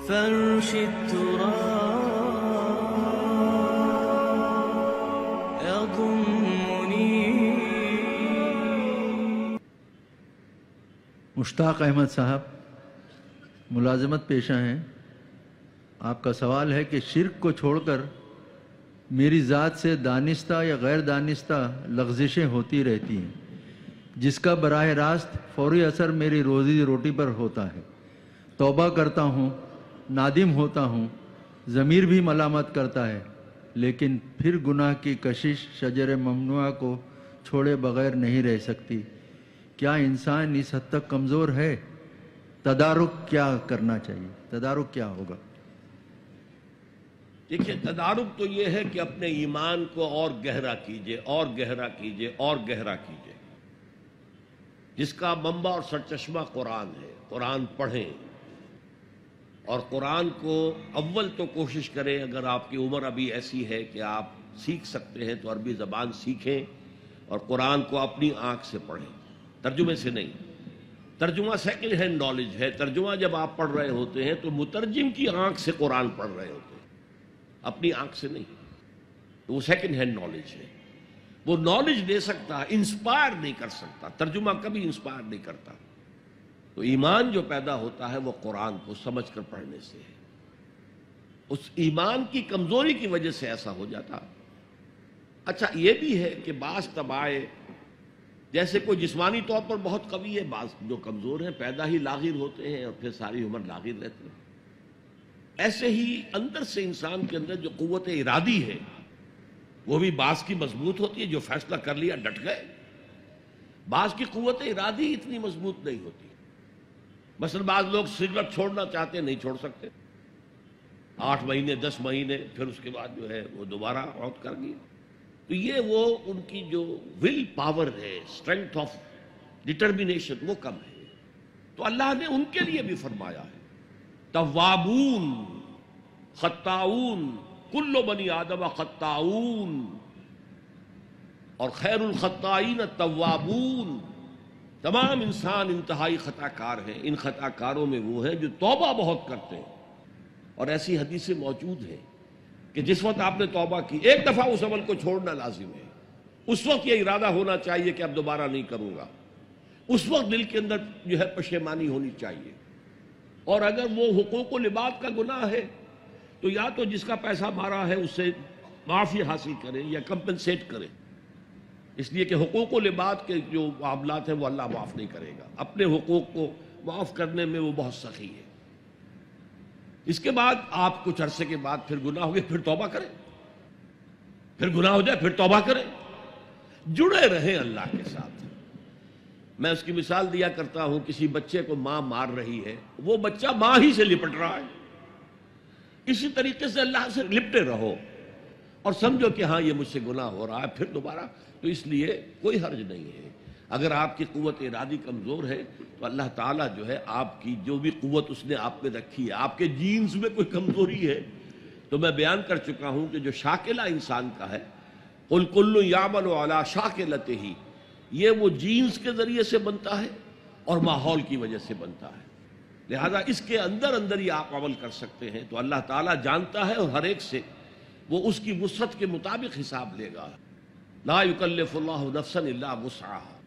فرش التراب يضمني. مشتاق احمد صاحب ملازمت پیشہ ہیں. آپ کا سوال ہے کہ شرک کو چھوڑ کر میری ذات سے دانستہ یا غیر دانستہ لغزشیں ہوتی رہتی ہیں جس کا براہ راست فوری اثر میری روزی روٹی پر ہوتا ہے. توبہ کرتا ہوں، نادم ہوتا ہوں، ضمیر بھی ملامت کرتا ہے، لیکن پھر گناہ کی کشش شجر ممنوعہ کو چھوڑے بغیر نہیں رہ سکتی. کیا انسان اس حد تک کمزور ہے؟ تدارک کیا کرنا چاہیے؟ تدارک کیا ہوگا؟ دیکھیے، تدارک تو یہ ہے کہ اپنے ایمان کو اور گہرا کیجئے، اور گہرا کیجئے، اور گہرا کیجئے. جس کا منبع اور سرچشمہ قرآن ہے. قرآن پڑھیں اور قرآن کو اول تو کوشش کریں، اگر آپ کی عمر ابھی ایسی ہے کہ آپ سیکھ سکتے ہیں تو عربی زبان سیکھیں اور قرآن کو اپنی آنکھ سے پڑھیں، ترجمے سے نہیں. ترجمہ سیکنڈ ہینڈ نالج ہے. ترجمہ جب آپ پڑھ رہے ہوتے ہیں تو مترجم کی آنکھ سے قرآن پڑھ رہے ہوتے ہیں، اپنی آنکھ سے نہیں. تو وہ سیکنڈ ہینڈ نالج ہے. وہ نالج دے سکتا، انسپائر نہیں کر سکتا. ترجمہ کبھی انسپائر نہیں کرتا. تو ایمان جو پیدا ہوتا ہے وہ قرآن کو سمجھ کر پڑھنے سے ہے. اس ایمان کی کمزوری کی وجہ سے ایسا ہو جاتا. اچھا یہ بھی ہے کہ بعض طبائع جیسے کوئی جسمانی طور پر بہت قوی ہے، بعض جو کمزور ہیں پیدا ہی لاغر ہوتے ہیں اور پھر ساری عمر لاغر رہتے ہیں. ایسے ہی اندر سے انسان کے اندر جو قوت ارادی ہے وہ بھی بعض کی مضبوط ہوتی ہے، جو فیصلہ کر لیا ڈٹ گئے. بعض کی قوت ارادی اتنی مضبوط نہیں ہوتی. مثلا بعض لوگ سگریٹ چھوڑنا چاہتے ہیں، نہیں چھوڑ سکتے. 8 مہینے 10 مہینے پھر اس کے بعد جو ہے وہ دوبارہ عود کر گئی. تو یہ وہ ان کی جو ول پاور ہے، اسٹرینتھ آف ڈٹرمینیشن، وہ کم ہے. تو اللہ نے ان کے لیے بھی فرمایا ہے توابون خطاؤن کل بنی آدم خطاؤن، اور خیر الخطائین التوابون. تمام انسان انتہائی خطا کار ہیں. ان خطا کاروں میں وہ ہیں جو توبہ بہت کرتے ہیں. اور ایسی حدیثیں موجود ہیں کہ جس وقت آپ نے توبہ کی، ایک دفعہ اس عمل کو چھوڑنا لازم ہے. اس وقت یہ ارادہ ہونا چاہیے کہ اب دوبارہ نہیں کروں گا. اس وقت دل کے اندر جو ہے پشیمانی ہونی چاہیے. اور اگر وہ حقوق و لباد کا گناہ ہے تو یا تو جس کا پیسہ مارا ہے اس سے معافی حاصل کریں یا کمپنسیٹ کریں، اس لیے کہ حقوق و لباد کے جو معاملات ہیں وہ اللہ معاف نہیں کرے گا. اپنے حقوق کو معاف کرنے میں وہ بہت سخی ہے. اس کے بعد آپ کچھ عرصے کے بعد پھر گناہ ہو گئے، پھر توبہ کریں. پھر گناہ ہو جائے پھر توبہ کریں. جڑے رہیں اللہ کے ساتھ. میں اس کی مثال دیا کرتا ہوں، کسی بچے کو ماں مار رہی ہے، وہ بچہ ماں ہی سے لپٹ رہا ہے. اسی طریقے سے اللہ سے لپٹے رہو اور سمجھو کہ ہاں یہ مجھ سے گناہ ہو رہا ہے، پھر دوبارہ. تو اس لیے کوئی حرج نہیں ہے. اگر آپ کی قوت ارادی کمزور ہے تو اللہ تعالیٰ جو ہے آپ کی جو بھی قوت اس نے آپ میں رکھی ہے، آپ کے جینز میں کوئی کمزوری ہے تو میں بیان کر چکا ہوں کہ جو شاکلہ انسان کا ہے، قل کل یعمل علی شاکلتہ، یہ وہ جینز کے ذریعے سے بنتا ہے اور ماحول کی وجہ سے بنتا ہے. لہذا اس کے اندر اندر ہی آپ عمل کر سکتے ہیں. تو اللہ تعالیٰ جانتا ہے اور ہر ایک سے وہ اس کی وسعت کے مطابق حساب لے گا. لا یکلف اللہ نفسا الا وسعها.